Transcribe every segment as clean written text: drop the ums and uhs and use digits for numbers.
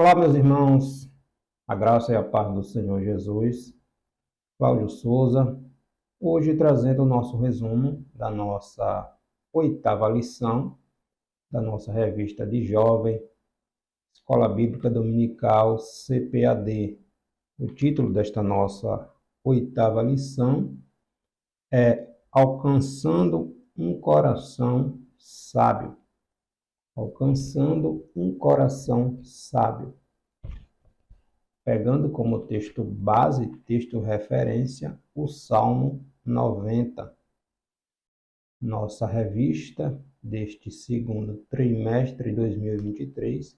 Olá, meus irmãos, a graça e a paz do Senhor Jesus. Cláudio Souza, hoje trazendo o nosso resumo da nossa 8ª lição da nossa revista de jovem, Escola Bíblica Dominical CPAD. O título desta nossa 8ª lição é Alcançando um Coração Sábio. Alcançando um Coração Sábio. Pegando como texto base, texto referência, o Salmo 90. Nossa revista deste segundo trimestre de 2023.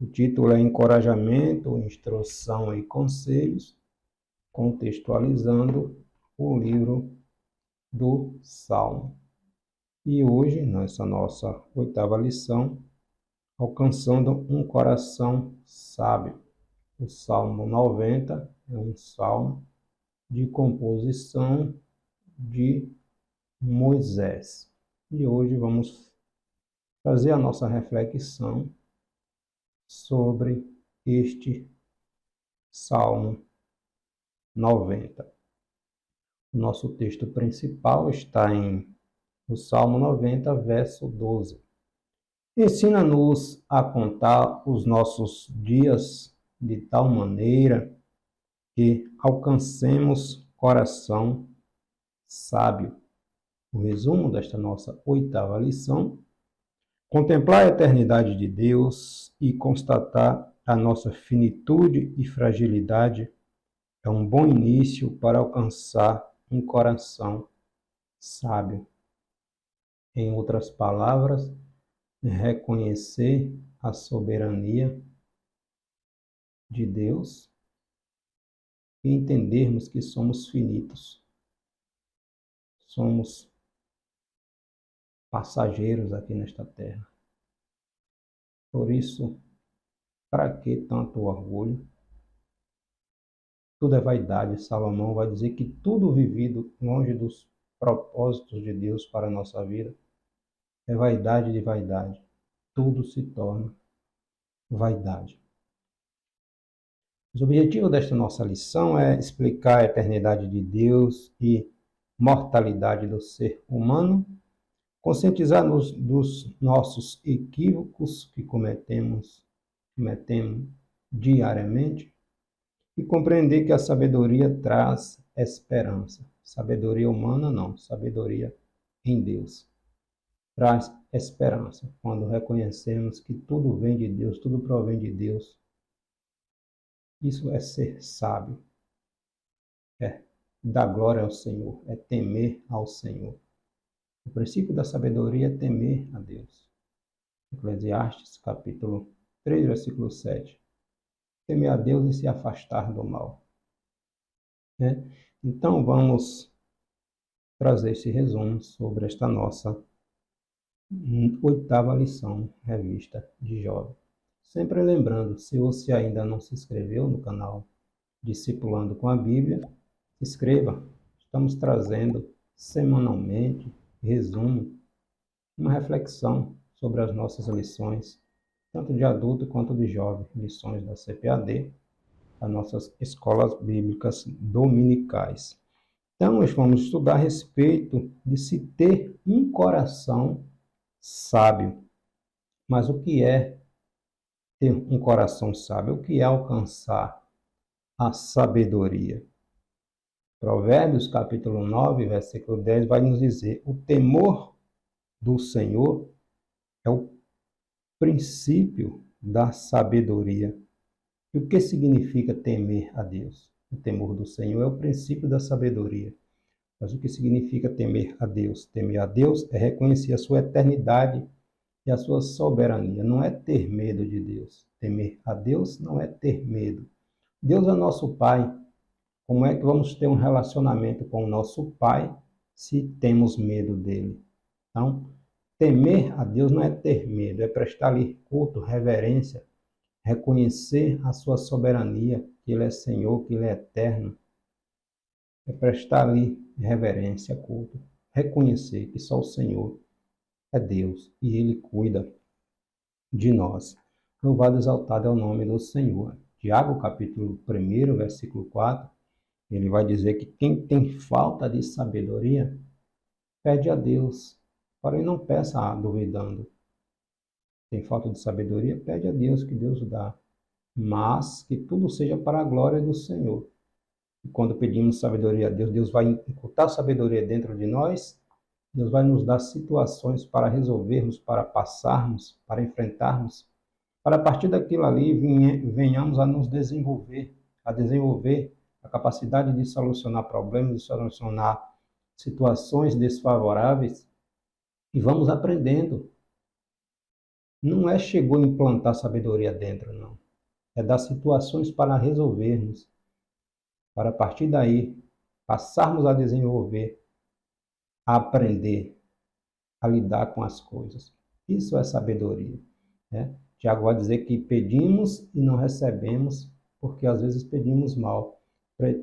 O título é Encorajamento, Instrução e Conselhos, contextualizando o livro do Salmo. E hoje, nessa nossa 8ª lição, alcançando um coração sábio. O Salmo 90 é um salmo de composição de Moisés. E hoje vamos fazer a nossa reflexão sobre este Salmo 90. O nosso texto principal está no Salmo 90, verso 12. Ensina-nos a contar os nossos dias de tal maneira que alcancemos coração sábio. O resumo desta nossa 8ª lição: contemplar a eternidade de Deus e constatar a nossa finitude e fragilidade é um bom início para alcançar um coração sábio. Em outras palavras, reconhecer a soberania de Deus e entendermos que somos finitos, somos passageiros aqui nesta terra. Por isso, para que tanto orgulho? Tudo é vaidade. Salomão vai dizer que tudo vivido longe dos propósitos de Deus para a nossa vida é vaidade de vaidade. Tudo se torna vaidade. O objetivo desta nossa lição é explicar a eternidade Deus e mortalidade do ser humano, conscientizar-nos dos nossos equívocos que cometemos diariamente e compreender que a sabedoria traz esperança. Sabedoria humana não, sabedoria em Deus. Traz esperança quando reconhecemos que tudo vem de Deus, tudo provém de Deus. Isso é ser sábio, é dar glória ao Senhor, é temer ao Senhor. O princípio da sabedoria é temer a Deus. Eclesiastes, capítulo 3, versículo 7. Temer a Deus e se afastar do mal. Então, vamos trazer esse resumo sobre esta nossa 8ª lição, revista de jovem. Sempre lembrando, se você ainda não se inscreveu no canal Discipulando com a Bíblia, se inscreva. Estamos trazendo semanalmente resumo, uma reflexão sobre as nossas lições, tanto de adulto quanto de jovem, lições da CPAD, as nossas escolas bíblicas dominicais. Então, nós vamos estudar a respeito de se ter um coração sábio. Mas o que é ter um coração sábio? O que é alcançar a sabedoria? Provérbios, capítulo 9, versículo 10, vai nos dizer: o temor do Senhor é o princípio da sabedoria. E o que significa temer a Deus? O temor do Senhor é o princípio da sabedoria. Mas o que significa temer a Deus? Temer a Deus é reconhecer a sua eternidade e a sua soberania. Não é ter medo de Deus. Temer a Deus não é ter medo. Deus é nosso Pai. Como é que vamos ter um relacionamento com o nosso Pai se temos medo dele? Então, temer a Deus não é ter medo, é prestar-lhe culto, reverência, reconhecer a sua soberania, que ele é Senhor, que ele é eterno. É prestar-lhe reverência, culto, reconhecer que só o Senhor é Deus e ele cuida de nós. Louvado e exaltado é o nome do Senhor. Tiago, capítulo 1, versículo 4, ele vai dizer que quem tem falta de sabedoria, pede a Deus, porém não peça duvidando. Tem falta de sabedoria, pede a Deus, que Deus dá. Mas que tudo seja para a glória do Senhor. E quando pedimos sabedoria a Deus, Deus vai incutir sabedoria dentro de nós, Deus vai nos dar situações para resolvermos, para passarmos, para enfrentarmos, para a partir daquilo ali venhamos a nos desenvolver, a capacidade de solucionar problemas, de solucionar situações desfavoráveis, e vamos aprendendo. Não é chegou a implantar sabedoria dentro, não. É dar situações para resolvermos, para a partir daí passarmos a desenvolver, a aprender, a lidar com as coisas. Isso é sabedoria, né? Tiago vai dizer que pedimos e não recebemos, porque às vezes pedimos mal.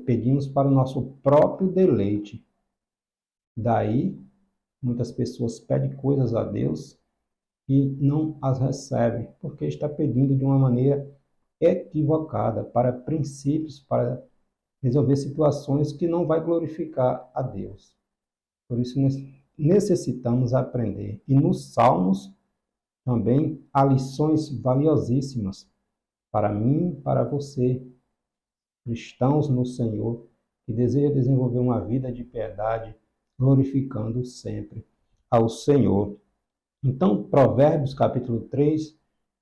Pedimos para o nosso próprio deleite. Daí, muitas pessoas pedem coisas a Deus e não as recebem, porque está pedindo de uma maneira equivocada, para princípios, para resolver situações que não vai glorificar a Deus. Por isso necessitamos aprender. E nos Salmos também há lições valiosíssimas para mim, para você, cristãos no Senhor, que deseja desenvolver uma vida de piedade, glorificando sempre ao Senhor. Então, Provérbios capítulo 3,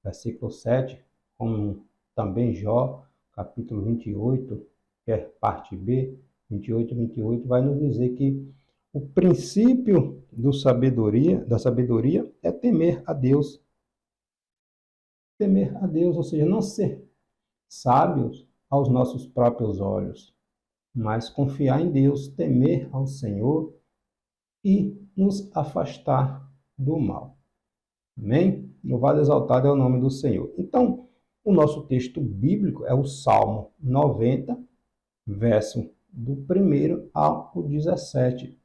versículo 7, como também Jó, capítulo 28, que é parte B, 28, vai nos dizer que o princípio da sabedoria é temer a Deus. Temer a Deus, ou seja, não ser sábios aos nossos próprios olhos, mas confiar em Deus, temer ao Senhor e nos afastar do mal. Amém? Louvado e exaltado é o nome do Senhor. Então, o nosso texto bíblico é o Salmo 90, verso do 1 ao 17.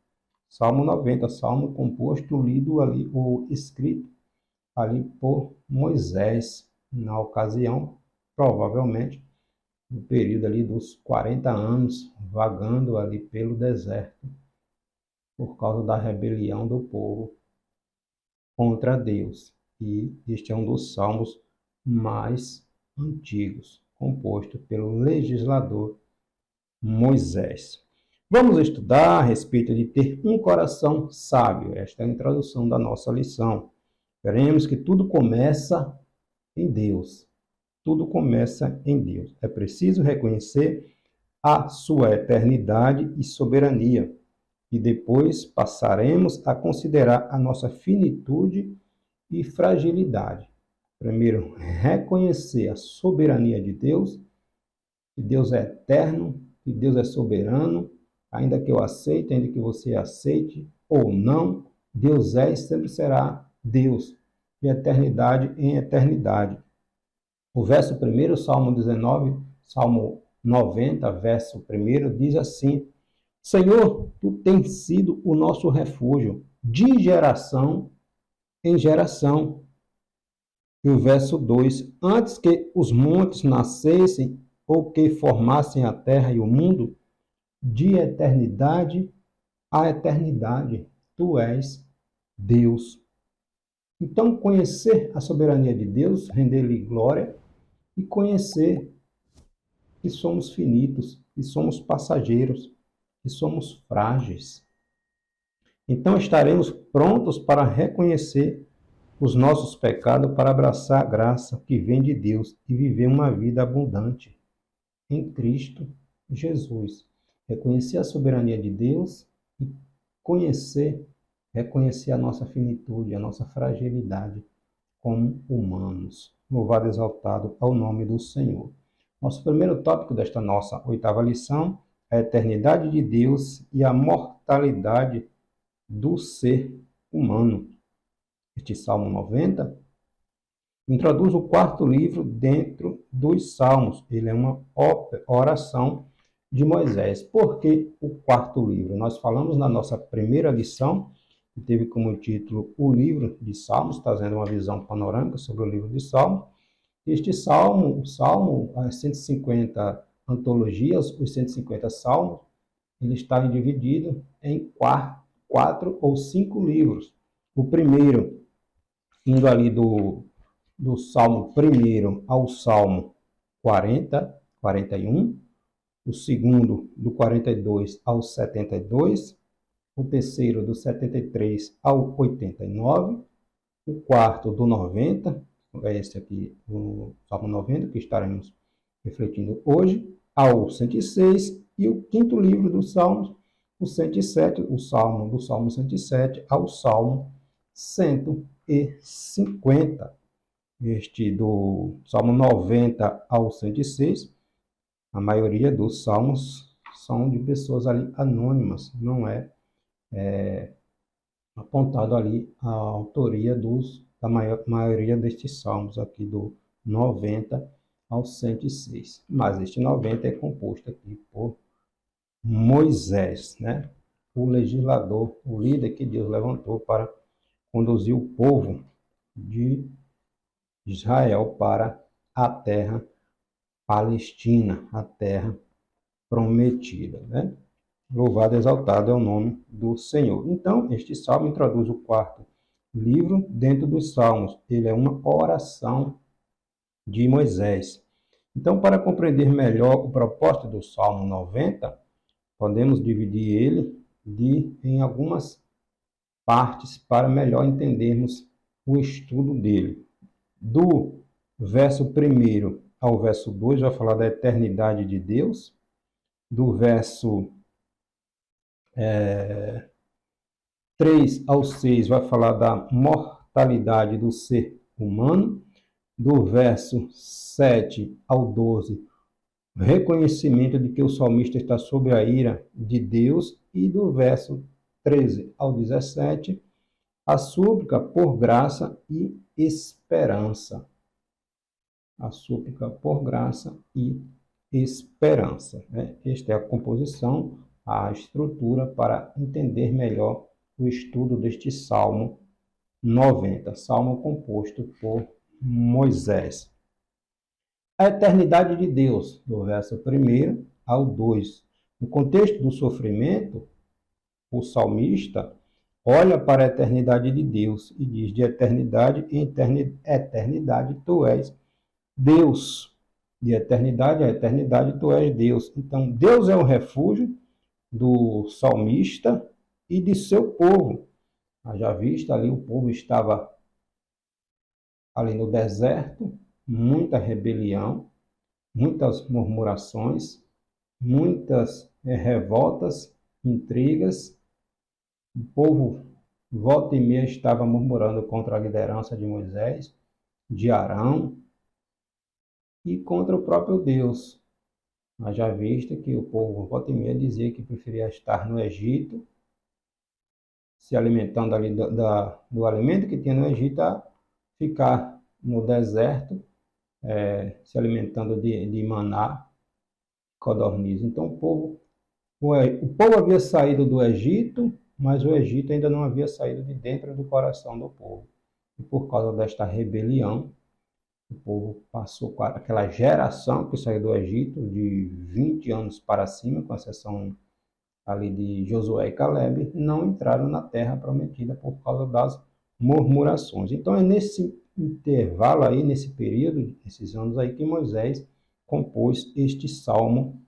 Salmo 90, salmo composto, lido ali, ou escrito ali por Moisés, na ocasião, provavelmente, no período ali dos 40 anos, vagando ali pelo deserto, por causa da rebelião do povo contra Deus. E este é um dos salmos mais antigos, composto pelo legislador Moisés. Vamos estudar a respeito de ter um coração sábio. Esta é a introdução da nossa lição. Veremos que tudo começa em Deus. Tudo começa em Deus. É preciso reconhecer a sua eternidade e soberania. E depois passaremos a considerar a nossa finitude e fragilidade. Primeiro, reconhecer a soberania de Deus, que Deus é eterno, que Deus é soberano, ainda que eu aceite, ainda que você aceite ou não, Deus é e sempre será Deus, de eternidade em eternidade. O verso 1, Salmo 19, Salmo 90, verso 1, diz assim: Senhor, tu tens sido o nosso refúgio, de geração em geração. E o verso 2, antes que os montes nascessem, ou que formassem a terra e o mundo, de eternidade a eternidade, tu és Deus. Então, conhecer a soberania de Deus, render-lhe glória, e conhecer que somos finitos, que somos passageiros, que somos frágeis. Então, estaremos prontos para reconhecer os nossos pecados, para abraçar a graça que vem de Deus e viver uma vida abundante em Cristo Jesus. Reconhecer a soberania de Deus e reconhecer a nossa finitude, a nossa fragilidade como humanos. Louvado e exaltado ao nome do Senhor. Nosso primeiro tópico desta nossa 8ª lição é a eternidade de Deus e a mortalidade do ser humano. Este Salmo 90 introduz o 4º livro dentro dos Salmos. Ele é uma oração de Moisés. Por que o 4º livro? Nós falamos na nossa primeira lição, que teve como título o livro de Salmos, trazendo uma visão panorâmica sobre o livro de Salmos. Este salmo, o salmo, as 150 antologias, os 150 salmos, ele está dividido em quatro ou cinco livros. O primeiro, indo ali do Salmo 1 ao Salmo 40, 41. O segundo, do 42 ao 72. O terceiro, do 73 ao 89. O quarto, do 90, é esse aqui, o Salmo 90, que estaremos refletindo hoje, ao 106. E o quinto livro dos Salmos, o 107, do Salmo 107 ao Salmo 150. Este do Salmo 90 ao 106, a maioria dos salmos são de pessoas ali anônimas, não é apontado ali a autoria da maioria destes salmos aqui do 90 ao 106. Mas este 90 é composto aqui por Moisés, né? O legislador, o líder que Deus levantou para conduzir o povo de Israel para a terra palestina, a terra prometida, né? Louvado e exaltado é o nome do Senhor. Então, este salmo introduz o quarto livro dentro dos salmos. Ele é uma oração de Moisés. Então, para compreender melhor o propósito do Salmo 90, podemos dividir ele em algumas partes para melhor entendermos o estudo dele. Do verso 1 ao verso 2 vai falar da eternidade de Deus. Do verso 3 ao 6 vai falar da mortalidade do ser humano. Do verso 7 ao 12, reconhecimento de que o salmista está sob a ira de Deus. E do verso 13 ao 17, a súplica por graça e esperança. A súplica por graça e esperança, né? Esta é a composição, a estrutura para entender melhor o estudo deste Salmo 90, salmo composto por Moisés. A eternidade de Deus, do verso 1 ao 2. No contexto do sofrimento, o salmista olha para a eternidade de Deus e diz: de eternidade em eternidade tu és Deus. De eternidade a eternidade tu és Deus. Então, Deus é o refúgio do salmista e de seu povo. Já visto ali, o povo estava ali no deserto, muita rebelião, muitas murmurações, muitas revoltas, intrigas. O povo, volta e meia, estava murmurando contra a liderança de Moisés, de Arão e contra o próprio Deus. Mas já visto que o povo, volta e meia, dizia que preferia estar no Egito, se alimentando ali do alimento que tinha no Egito, a ficar no deserto, se alimentando de maná, codorniz. Então o povo havia saído do Egito, mas o Egito ainda não havia saído de dentro do coração do povo. E por causa desta rebelião, o povo passou com aquela geração que saiu do Egito de 20 anos para cima, com exceção ali de Josué e Caleb, não entraram na terra prometida por causa das murmurações. Então é nesse intervalo aí, nesse período, esses anos aí, que Moisés compôs este Salmo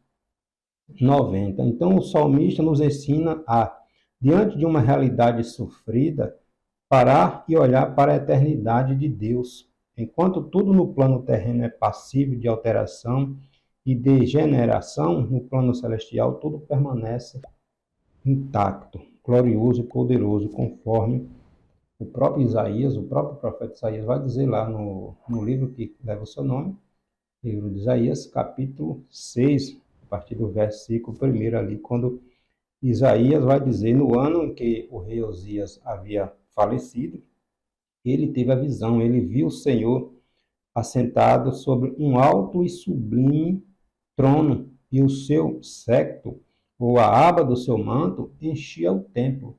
90. Então o salmista nos ensina a, diante de uma realidade sofrida, parar e olhar para a eternidade de Deus. Enquanto tudo no plano terreno é passível de alteração e degeneração, no plano celestial tudo permanece intacto, glorioso e poderoso, conforme o próprio Isaías, o próprio profeta Isaías vai dizer lá no livro que leva o seu nome, livro de Isaías, capítulo 6, a partir do versículo 1 ali, quando Isaías vai dizer: no ano em que o rei Osias havia falecido, ele teve a visão, ele viu o Senhor assentado sobre um alto e sublime trono, e o seu séquito, ou a aba do seu manto, enchia o templo.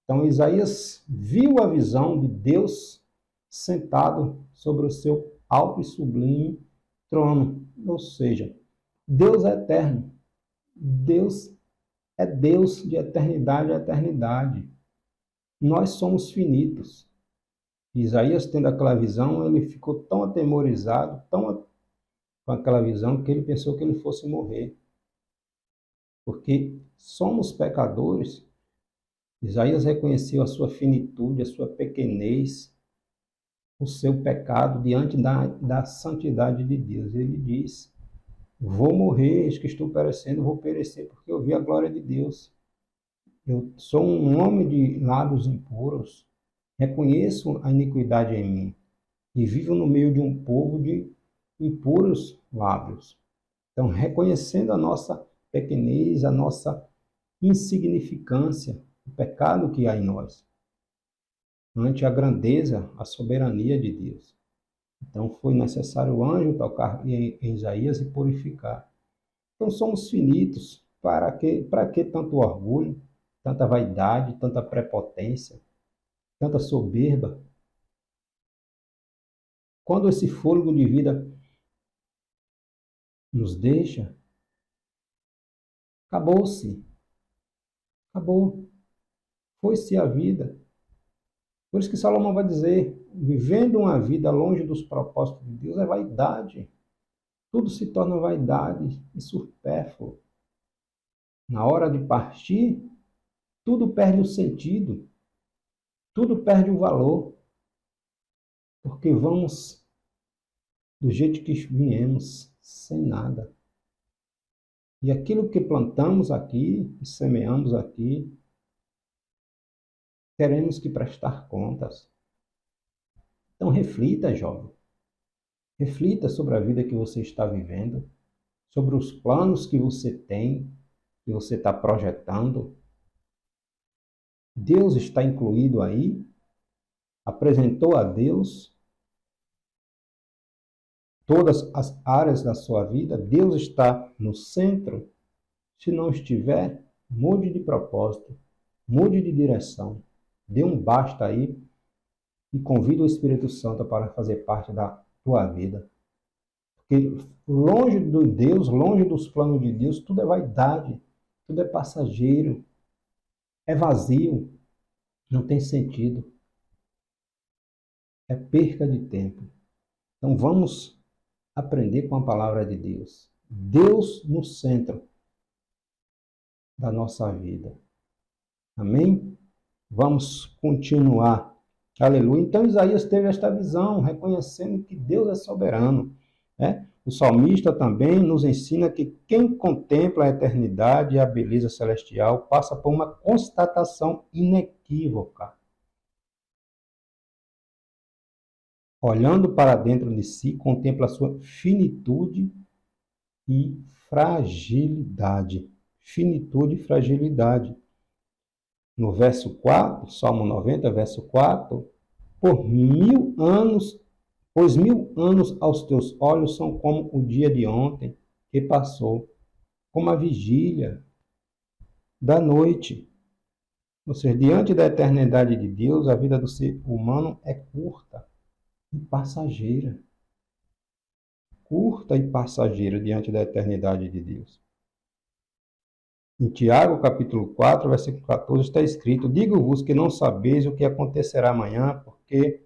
Então Isaías viu a visão de Deus sentado sobre o seu alto e sublime trono. Ou seja, Deus é eterno. Deus é Deus de eternidade a eternidade. Nós somos finitos. Isaías, tendo aquela visão, ele ficou tão atemorizado, com aquela visão, que ele pensou que ele fosse morrer. Porque somos pecadores. Isaías reconheceu a sua finitude, a sua pequenez, o seu pecado diante da santidade de Deus. Ele diz: vou morrer, eis que estou perecendo, vou perecer, porque eu vi a glória de Deus. Eu sou um homem de lábios impuros, reconheço a iniquidade em mim e vivo no meio de um povo de impuros lábios. Então, reconhecendo a nossa pequenez, a nossa insignificância, o pecado que há em nós, ante a grandeza, a soberania de Deus. Então, foi necessário o anjo tocar em Isaías e purificar. Então, somos finitos. Para que tanto orgulho, tanta vaidade, tanta prepotência, tanta soberba? Quando esse fôlego de vida nos deixa, acabou-se. Acabou. Foi-se a vida. Por isso que Salomão vai dizer, vivendo uma vida longe dos propósitos de Deus é vaidade. Tudo se torna vaidade e supérfluo. Na hora de partir, tudo perde o sentido, tudo perde o valor, porque vamos do jeito que viemos, sem nada. E aquilo que plantamos aqui, que semeamos aqui, teremos que prestar contas. Então reflita, jovem. Reflita sobre a vida que você está vivendo, sobre os planos que você tem, que você está projetando. Deus está incluído aí? Apresentou a Deus todas as áreas da sua vida? Deus está no centro? Se não estiver, mude de propósito, mude de direção, dê um basta aí e convide o Espírito Santo para fazer parte da tua vida. Porque longe de Deus, longe dos planos de Deus, tudo é vaidade, tudo é passageiro, é vazio, não tem sentido, é perca de tempo. Então vamos aprender com a palavra de Deus. Deus no centro da nossa vida. Amém? Vamos continuar. Aleluia. Então Isaías teve esta visão, reconhecendo que Deus é soberano. Né? O salmista também nos ensina que quem contempla a eternidade e a beleza celestial passa por uma constatação inequívoca. Olhando para dentro de si, contempla a sua finitude e fragilidade. Finitude e fragilidade. No verso 4, Salmo 90, verso 4, pois 1000 anos aos teus olhos são como o dia de ontem que passou, como a vigília da noite. Ou seja, diante da eternidade de Deus, a vida do ser humano é curta e passageira. Curta e passageira diante da eternidade de Deus. Em Tiago, capítulo 4, versículo 14, está escrito: digo-vos que não sabeis o que acontecerá amanhã, porque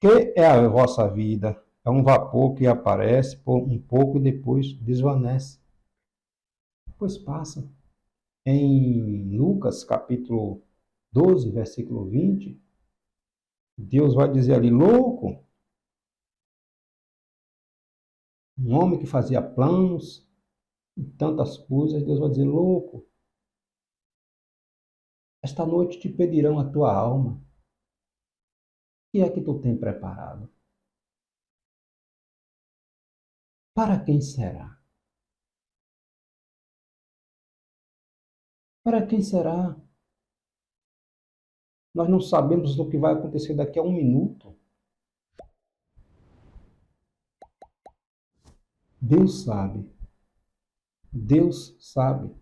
que é a vossa vida? É um vapor que aparece por um pouco e depois desvanece. Depois passa. Em Lucas, capítulo 12, versículo 20, Deus vai dizer ali: louco, um homem que fazia planos e tantas coisas, Deus vai dizer: louco, esta noite te pedirão a tua alma. O que é que tu tem preparado? Para quem será? Para quem será? Nós não sabemos o que vai acontecer daqui a um minuto. Deus sabe. Deus sabe.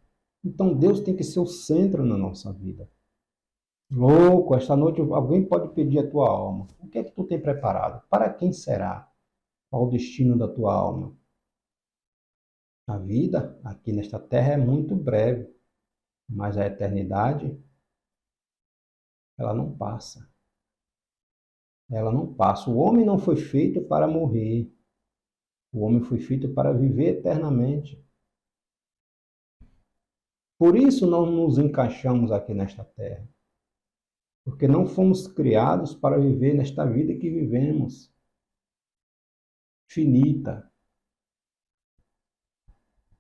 Então Deus tem que ser o centro na nossa vida. Louco, esta noite alguém pode pedir a tua alma. O que é que tu tem preparado? Para quem será? Qual o destino da tua alma? A vida aqui nesta terra é muito breve, mas a eternidade, ela não passa. Ela não passa. O homem não foi feito para morrer. O homem foi feito para viver eternamente. Por isso não nos encaixamos aqui nesta terra. Porque não fomos criados para viver nesta vida que vivemos. Finita.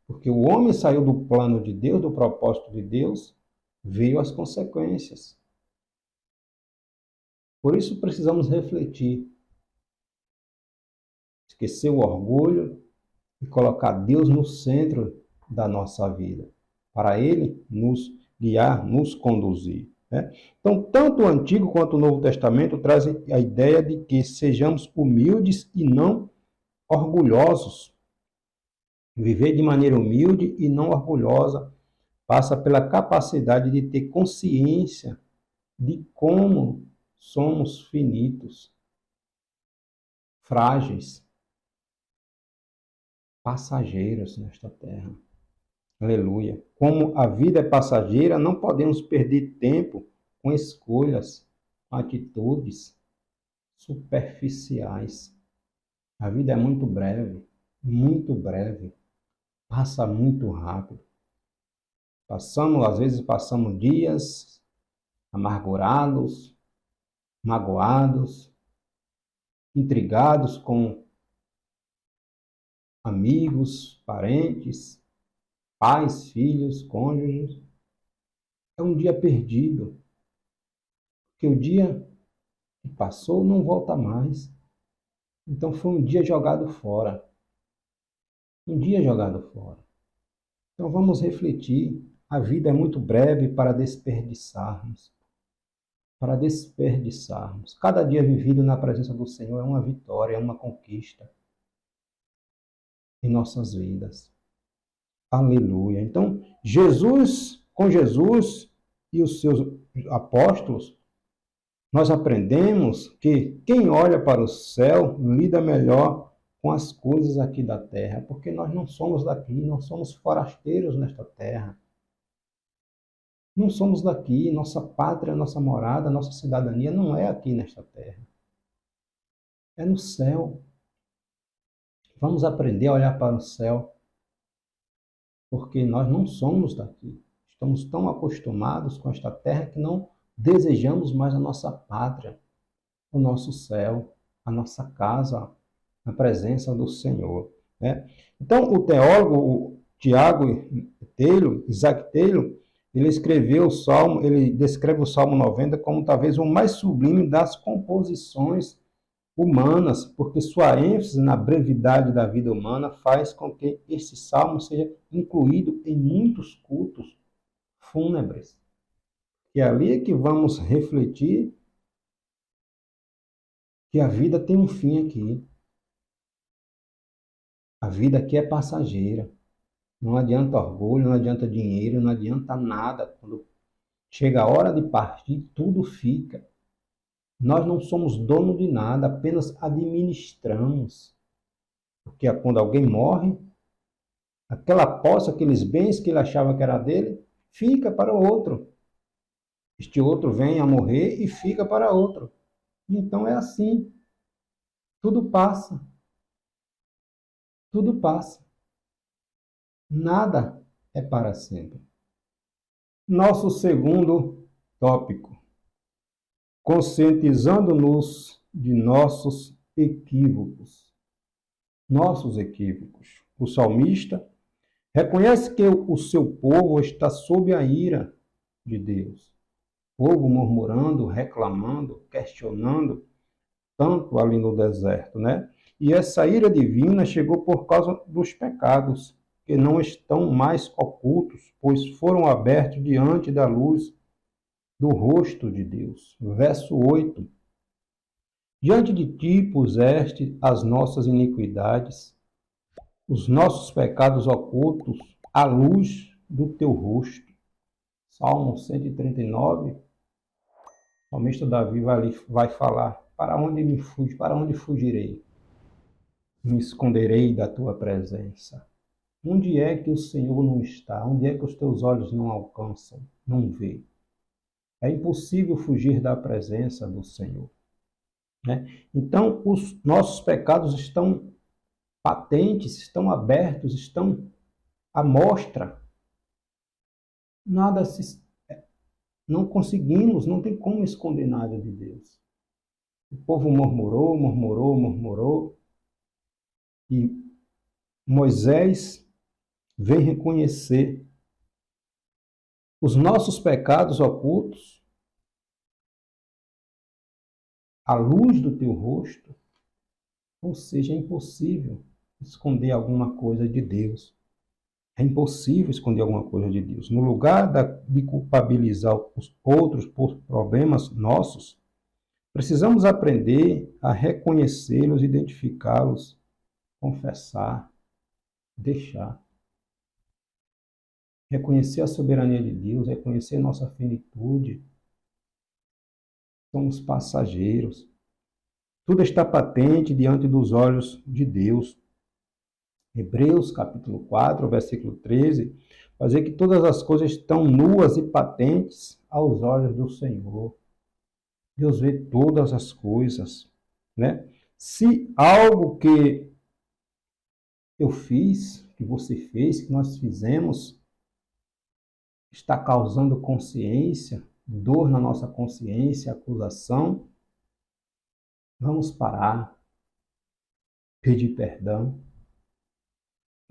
Porque o homem saiu do plano de Deus, do propósito de Deus, veio as consequências. Por isso precisamos refletir. Esquecer o orgulho e colocar Deus no centro da nossa vida, para Ele nos guiar, nos conduzir. Né? Então, tanto o Antigo quanto o Novo Testamento trazem a ideia de que sejamos humildes e não orgulhosos. Viver de maneira humilde e não orgulhosa passa pela capacidade de ter consciência de como somos finitos, frágeis, passageiros nesta terra. Aleluia. Como a vida é passageira, não podemos perder tempo com escolhas, com atitudes superficiais. A vida é muito breve, passa muito rápido. Às vezes passamos dias amargurados, magoados, intrigados com amigos, parentes, pais, filhos, cônjuges. É um dia perdido, porque o dia que passou não volta mais. Então foi um dia jogado fora. Um dia jogado fora. Então vamos refletir. A vida é muito breve para desperdiçarmos. Para desperdiçarmos. Cada dia vivido na presença do Senhor é uma vitória, é uma conquista em nossas vidas. Aleluia. Então, com Jesus e os seus apóstolos, nós aprendemos que quem olha para o céu lida melhor com as coisas aqui da terra, porque nós não somos daqui, não somos forasteiros nesta terra. Não somos daqui, nossa pátria, nossa morada, nossa cidadania não é aqui nesta terra. É no céu. Vamos aprender a olhar para o céu, porque nós não somos daqui. Estamos tão acostumados com esta terra que não desejamos mais a nossa pátria, o nosso céu, a nossa casa, na presença do Senhor. Né? Então, o teólogo Isaac Taylor, ele descreve o Salmo 90 como talvez o mais sublime das composições humanas, porque sua ênfase na brevidade da vida humana faz com que este salmo seja incluído em muitos cultos fúnebres. E é ali que vamos refletir que a vida tem um fim aqui. A vida aqui é passageira. Não adianta orgulho, não adianta dinheiro, não adianta nada. Quando chega a hora de partir, tudo fica. Nós não somos dono de nada, apenas administramos. Porque quando alguém morre, aquela posse, aqueles bens que ele achava que era dele, fica para o outro. Este outro vem a morrer e fica para outro. Então é assim. Tudo passa. Tudo passa. Nada é para sempre. Nosso segundo tópico. Conscientizando-nos de nossos equívocos. Nossos equívocos. O salmista reconhece que o seu povo está sob a ira de Deus. O povo murmurando, reclamando, questionando, tanto ali no deserto, né? E essa ira divina chegou por causa dos pecados, que não estão mais ocultos, pois foram abertos diante da luz do rosto de Deus. Verso 8. Diante de ti puseste as nossas iniquidades, os nossos pecados ocultos, à luz do teu rosto. Salmo 139, o salmista Davi vai falar, para onde fugirei? me esconderei da tua presença. Onde é que o Senhor não está? Onde é que os teus olhos não alcançam, não vê? É impossível fugir da presença do Senhor, né? Então, os nossos pecados estão patentes, estão abertos, estão à mostra. Nada se, não conseguimos, não tem como esconder nada de Deus. O povo murmurou, murmurou, murmurou, e Moisés vem reconhecer os nossos pecados ocultos à luz do teu rosto, ou seja, é impossível esconder alguma coisa de Deus. É impossível esconder alguma coisa de Deus. No lugar de culpabilizar os outros por problemas nossos, precisamos aprender a reconhecê-los, identificá-los, confessar, deixar. Reconhecer a soberania de Deus, reconhecer nossa finitude. Somos passageiros. Tudo está patente diante dos olhos de Deus. Hebreus capítulo 4, versículo 13, vai dizer que todas as coisas estão nuas e patentes aos olhos do Senhor. Deus vê todas as coisas, né? Se algo que eu fiz, que você fez, que nós fizemos, está causando consciência, dor na nossa consciência, acusação, vamos parar, pedir perdão,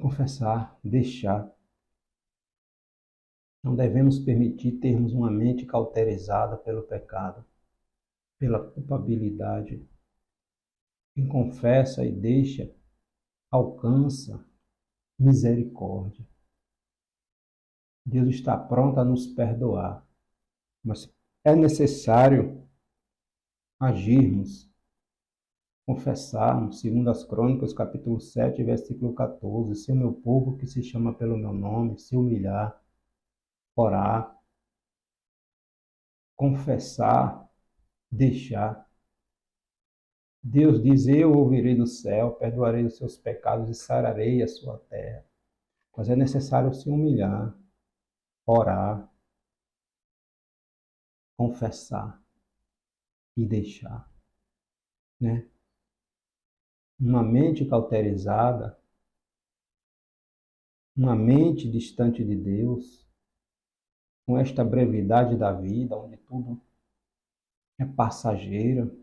confessar, deixar. Não devemos permitir termos uma mente cauterizada pelo pecado, pela culpabilidade. Quem confessa e deixa, alcança misericórdia. Deus está pronto a nos perdoar, mas é necessário agirmos, confessarmos, segundo as Crônicas, capítulo 7, versículo 14, se o meu povo que se chama pelo meu nome se humilhar, orar, confessar, deixar. Deus diz, eu ouvirei do céu, perdoarei os seus pecados e sararei a sua terra. Mas é necessário se humilhar, orar, confessar e deixar, né? Uma mente cauterizada, uma mente distante de Deus, com esta brevidade da vida, onde tudo é passageiro.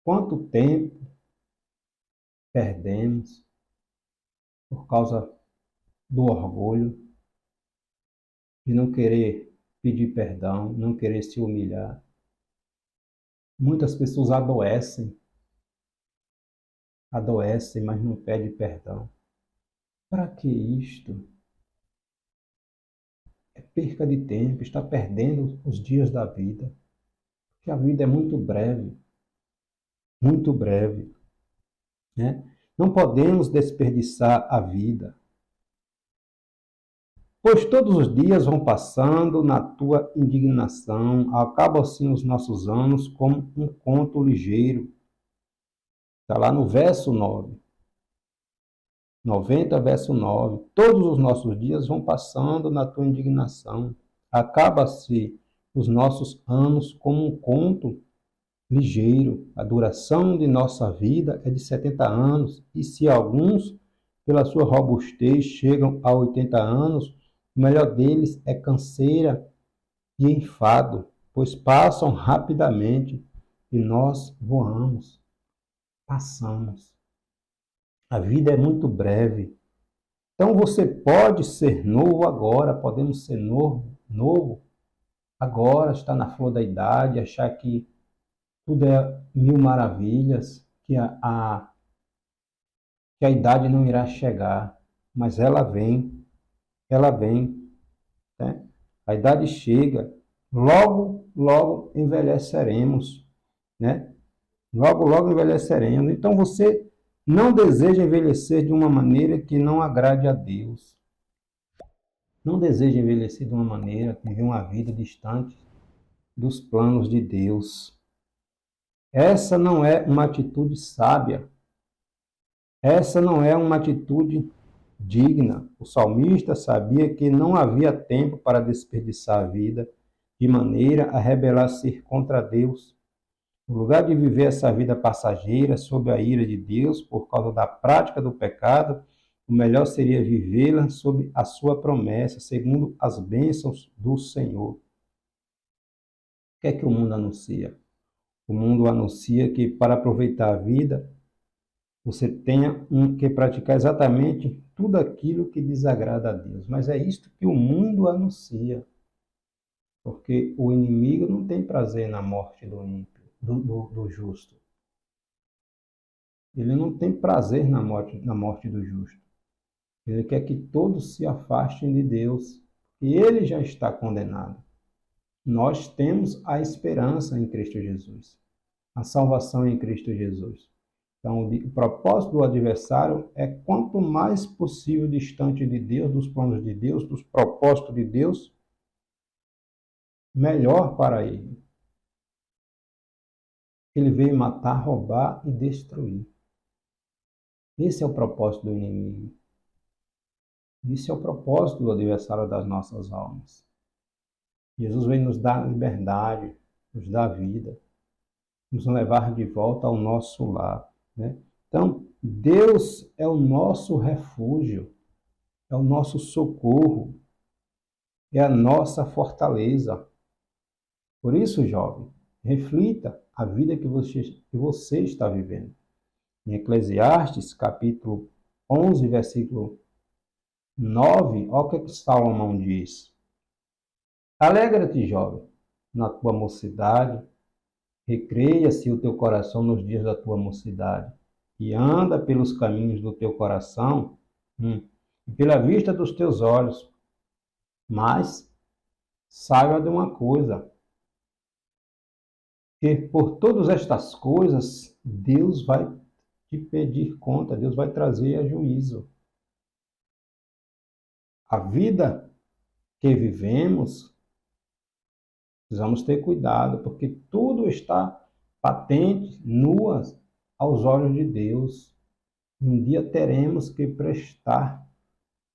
Quanto tempo perdemos por causa do orgulho, de não querer pedir perdão, não querer se humilhar. Muitas pessoas adoecem, mas não pedem perdão. Para que isto? É perca de tempo, está perdendo os dias da vida. Porque a vida é muito breve, né? Não podemos desperdiçar a vida, pois todos os dias vão passando na tua indignação, acabam assim os nossos anos como um conto ligeiro. Está lá no verso 9. 90, verso 9. Todos os nossos dias vão passando na tua indignação. Acaba-se os nossos anos como um conto ligeiro. A duração de nossa vida é de 70 anos. E se alguns, pela sua robustez, chegam a 80 anos, o melhor deles é canseira e enfado, pois passam rapidamente e nós voamos, passamos. A vida é muito breve. Então você pode ser novo agora, podemos ser novo agora, estar na flor da idade, achar que tudo é mil maravilhas, que a idade não irá chegar, mas ela vem, né? A idade chega, logo, logo envelheceremos, né? Logo, logo envelheceremos. Então você não deseja envelhecer de uma maneira que não agrade a Deus. Não deseja envelhecer de uma maneira que vive uma vida distante dos planos de Deus. Essa não é uma atitude sábia. Essa não é uma atitude digna. O salmista sabia que não havia tempo para desperdiçar a vida de maneira a rebelar-se contra Deus. No lugar de viver essa vida passageira sob a ira de Deus por causa da prática do pecado, o melhor seria vivê-la sob a sua promessa, segundo as bênçãos do Senhor. O que é que o mundo anuncia? O mundo anuncia que para aproveitar a vida, você tenha que praticar exatamente tudo aquilo que desagrada a Deus. Mas é isto que o mundo anuncia. Porque o inimigo não tem prazer na morte do ímpio, do justo. Ele não tem prazer na morte do justo. Ele quer que todos se afastem de Deus. E ele já está condenado. Nós temos a esperança em Cristo Jesus. A salvação em Cristo Jesus. Então, o propósito do adversário é quanto mais possível distante de Deus, dos planos de Deus, dos propósitos de Deus, melhor para ele. Ele veio matar, roubar e destruir. Esse é o propósito do inimigo. Esse é o propósito do adversário das nossas almas. Jesus veio nos dar liberdade, nos dar vida, nos levar de volta ao nosso lar, né? Então, Deus é o nosso refúgio, é o nosso socorro, é a nossa fortaleza. Por isso, jovem, reflita a vida que você está vivendo. Em Eclesiastes, capítulo 11, versículo 9, olha o que Salomão diz. Alegra-te, jovem, na tua mocidade, recreia-se o teu coração nos dias da tua mocidade, e anda pelos caminhos do teu coração, e pela vista dos teus olhos. Mas saiba de uma coisa, que por todas estas coisas, Deus vai te pedir conta, Deus vai trazer a juízo. A vida que vivemos, precisamos ter cuidado, porque tudo está patente, nuas aos olhos de Deus. Um dia teremos que prestar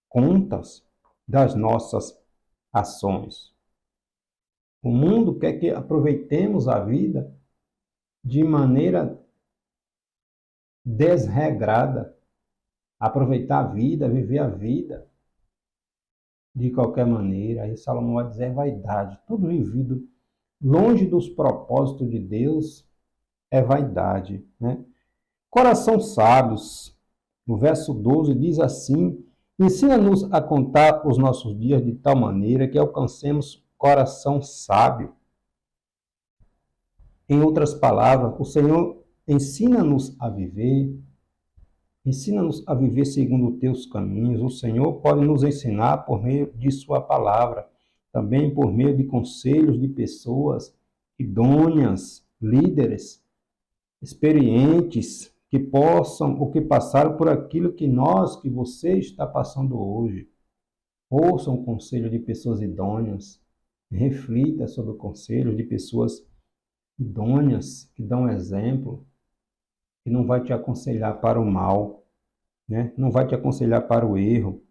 contas das nossas ações. O mundo quer que aproveitemos a vida de maneira desregrada. Aproveitar a vida, viver a vida de qualquer maneira. Aí Salomão vai dizer vaidade. Tudo vivido longe dos propósitos de Deus é vaidade, né? Coração sábios, no verso 12 diz assim: ensina-nos a contar os nossos dias de tal maneira que alcancemos coração sábio. Em outras palavras, o Senhor ensina-nos a viver segundo os teus caminhos. O Senhor pode nos ensinar por meio de sua palavra, também por meio de conselhos de pessoas idôneas, líderes, experientes, que possam ou que passaram por aquilo que você está passando hoje. Ouçam o conselho de pessoas idôneas, reflita sobre o conselho de pessoas idôneas, que dão exemplo, que não vai te aconselhar para o mal, né? Não vai te aconselhar para o erro.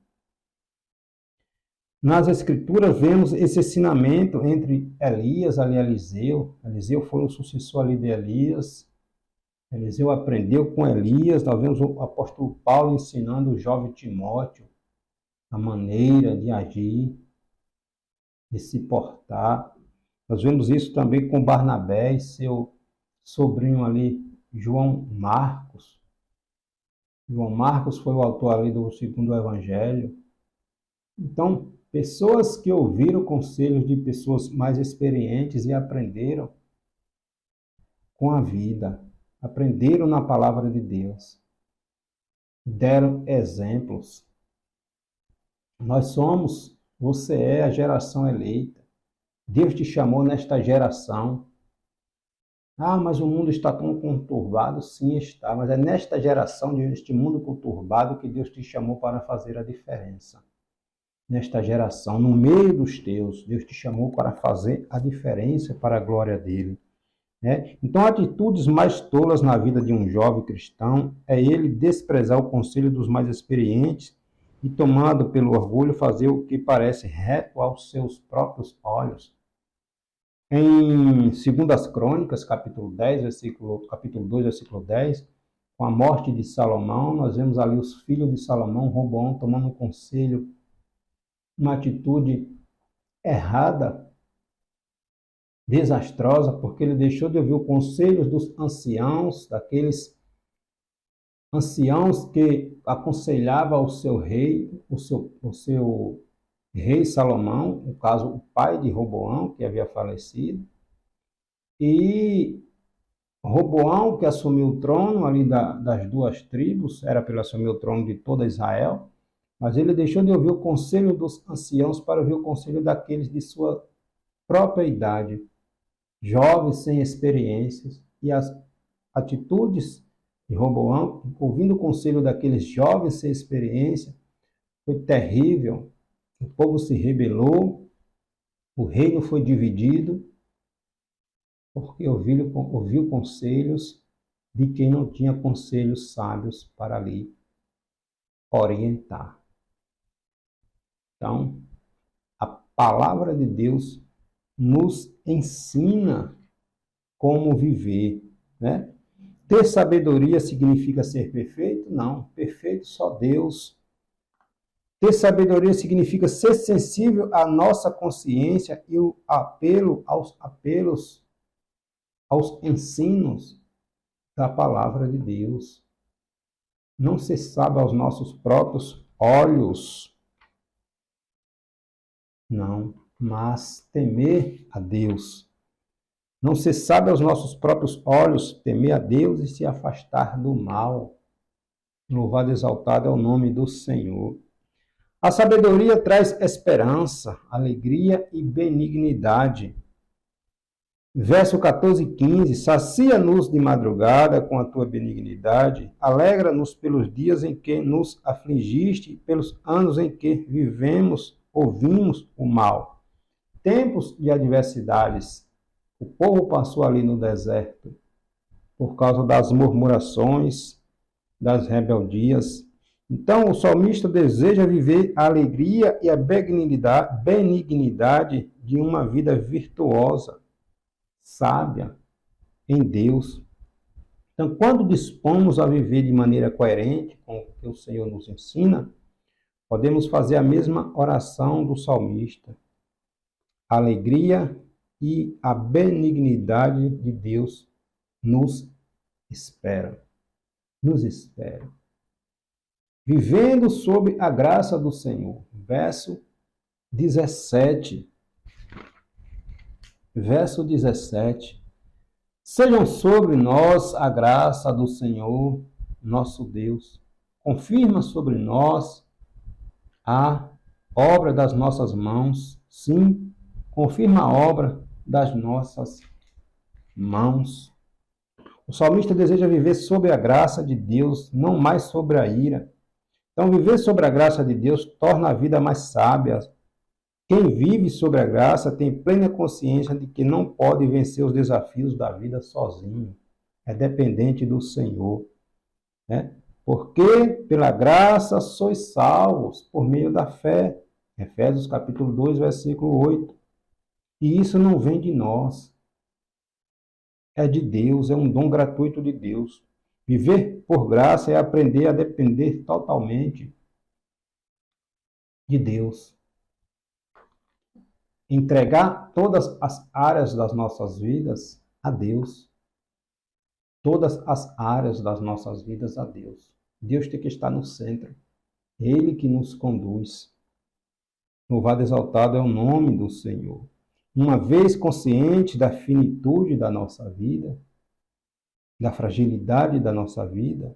Nas Escrituras vemos esse ensinamento entre Elias e Eliseu. Eliseu foi um sucessor ali de Elias. Eliseu aprendeu com Elias. Nós vemos o apóstolo Paulo ensinando o jovem Timóteo a maneira de agir, de se portar. Nós vemos isso também com Barnabé e seu sobrinho ali, João Marcos. João Marcos foi o autor ali do segundo evangelho. Então, pessoas que ouviram conselhos de pessoas mais experientes e aprenderam com a vida, aprenderam na palavra de Deus, deram exemplos. Você é a geração eleita. Deus te chamou nesta geração. Ah, mas o mundo está tão conturbado. Sim, está. Mas é nesta geração, neste mundo conturbado, que Deus te chamou para fazer a diferença. Nesta geração, no meio dos teus, Deus te chamou para fazer a diferença para a glória dele. né? Então, atitudes mais tolas na vida de um jovem cristão é ele desprezar o conselho dos mais experientes e, tomado pelo orgulho, fazer o que parece reto aos seus próprios olhos. Em 2 Crônicas, capítulo 2, versículo 10, com a morte de Salomão, nós vemos ali os filhos de Salomão, Roboão, tomando um conselho, uma atitude errada, desastrosa, porque ele deixou de ouvir o conselho dos anciãos, daqueles anciãos que aconselhavam ao seu rei, o seu rei Salomão, no caso, o pai de Roboão, que havia falecido, e Roboão, que assumiu o trono ali das duas tribos, era para ele assumir o trono de toda Israel, mas ele deixou de ouvir o conselho dos anciãos para ouvir o conselho daqueles de sua própria idade, jovens sem experiências, e as atitudes de Roboão, ouvindo o conselho daqueles jovens sem experiência, foi terrível. O povo se rebelou, o reino foi dividido, porque ouviu conselhos de quem não tinha conselhos sábios para ali orientar. Então, a palavra de Deus nos ensina como viver, né? Ter sabedoria significa ser perfeito? Não, perfeito só Deus. Ter sabedoria significa ser sensível à nossa consciência e o apelo aos ensinos da palavra de Deus. Não ser sábio aos nossos próprios olhos, não, mas temer a Deus. Não ser sábio aos nossos próprios olhos, temer a Deus e se afastar do mal. Louvado e exaltado é o nome do Senhor. A sabedoria traz esperança, alegria e benignidade. Verso 14 e 15, sacia-nos de madrugada com a tua benignidade, alegra-nos pelos dias em que nos afligiste, pelos anos em que ouvimos o mal. Tempos de adversidades, o povo passou ali no deserto, por causa das murmurações, das rebeldias. Então, o salmista deseja viver a alegria e a benignidade de uma vida virtuosa, sábia em Deus. Então, quando dispomos a viver de maneira coerente com o que o Senhor nos ensina, podemos fazer a mesma oração do salmista. A alegria e a benignidade de Deus nos espera. Nos espera. Vivendo sob a graça do Senhor. Verso 17. Verso 17. Sejam sobre nós a graça do Senhor, nosso Deus. Confirma sobre nós a obra das nossas mãos. Sim, confirma a obra das nossas mãos. O salmista deseja viver sob a graça de Deus, não mais sobre a ira. Então, viver sobre a graça de Deus torna a vida mais sábia. Quem vive sobre a graça tem plena consciência de que não pode vencer os desafios da vida sozinho. É dependente do Senhor, né? Porque pela graça sois salvos por meio da fé. Efésios capítulo 2, versículo 8. E isso não vem de nós. É de Deus, é um dom gratuito de Deus. Viver por graça é aprender a depender totalmente de Deus. Entregar todas as áreas das nossas vidas a Deus. Todas as áreas das nossas vidas a Deus. Deus tem que estar no centro. Ele que nos conduz. Louvado e exaltado é o nome do Senhor. Uma vez consciente da finitude da nossa vida, da fragilidade da nossa vida,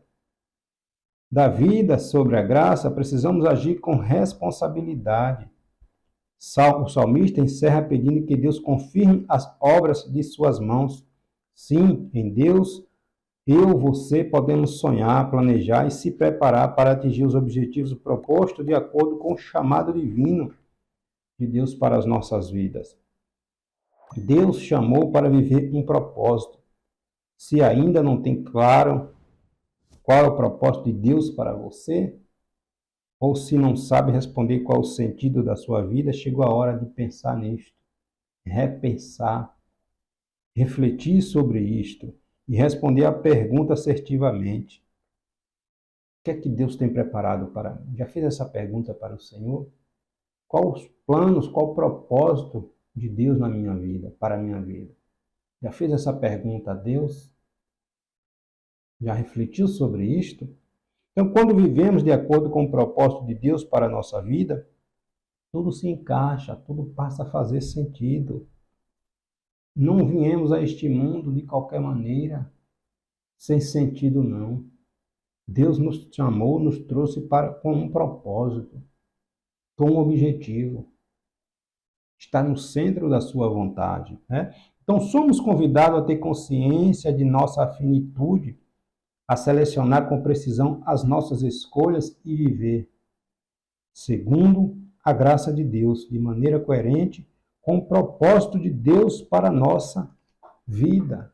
da vida sobre a graça, precisamos agir com responsabilidade. O salmista encerra pedindo que Deus confirme as obras de suas mãos. Sim, em Deus, você podemos sonhar, planejar e se preparar para atingir os objetivos propostos de acordo com o chamado divino de Deus para as nossas vidas. Deus chamou para viver um propósito. Se ainda não tem claro qual é o propósito de Deus para você, ou se não sabe responder qual é o sentido da sua vida, chegou a hora de pensar nisto, repensar, refletir sobre isto e responder a pergunta assertivamente. O que é que Deus tem preparado para mim? Já fez essa pergunta para o Senhor? Quais os planos, qual o propósito de Deus na minha vida, para a minha vida? Já fez essa pergunta a Deus? Já refletiu sobre isto? Então, quando vivemos de acordo com o propósito de Deus para a nossa vida, tudo se encaixa, tudo passa a fazer sentido. Não viemos a este mundo de qualquer maneira, sem sentido não. Deus nos chamou, nos trouxe com um propósito, com um objetivo. Está no centro da sua vontade, né? Então, somos convidados a ter consciência de nossa finitude, a selecionar com precisão as nossas escolhas e viver segundo a graça de Deus, de maneira coerente com o propósito de Deus para a nossa vida.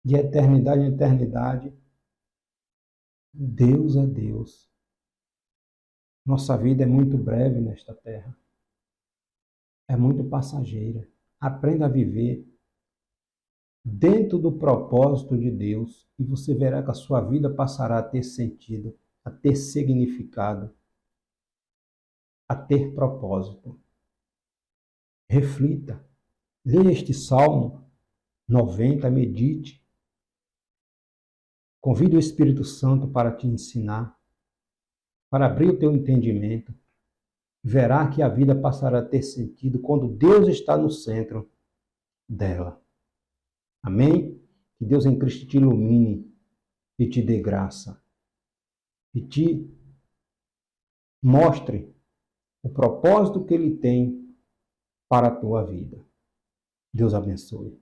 De eternidade em eternidade, Deus é Deus. Nossa vida é muito breve nesta terra. É muito passageira. Aprenda a viver dentro do propósito de Deus e você verá que a sua vida passará a ter sentido, a ter significado, a ter propósito. Reflita. Leia este Salmo 90, medite. Convide o Espírito Santo para te ensinar, para abrir o teu entendimento. Verá que a vida passará a ter sentido quando Deus está no centro dela. Amém? Que Deus em Cristo te ilumine e te dê graça. E te mostre o propósito que Ele tem para a tua vida. Deus abençoe.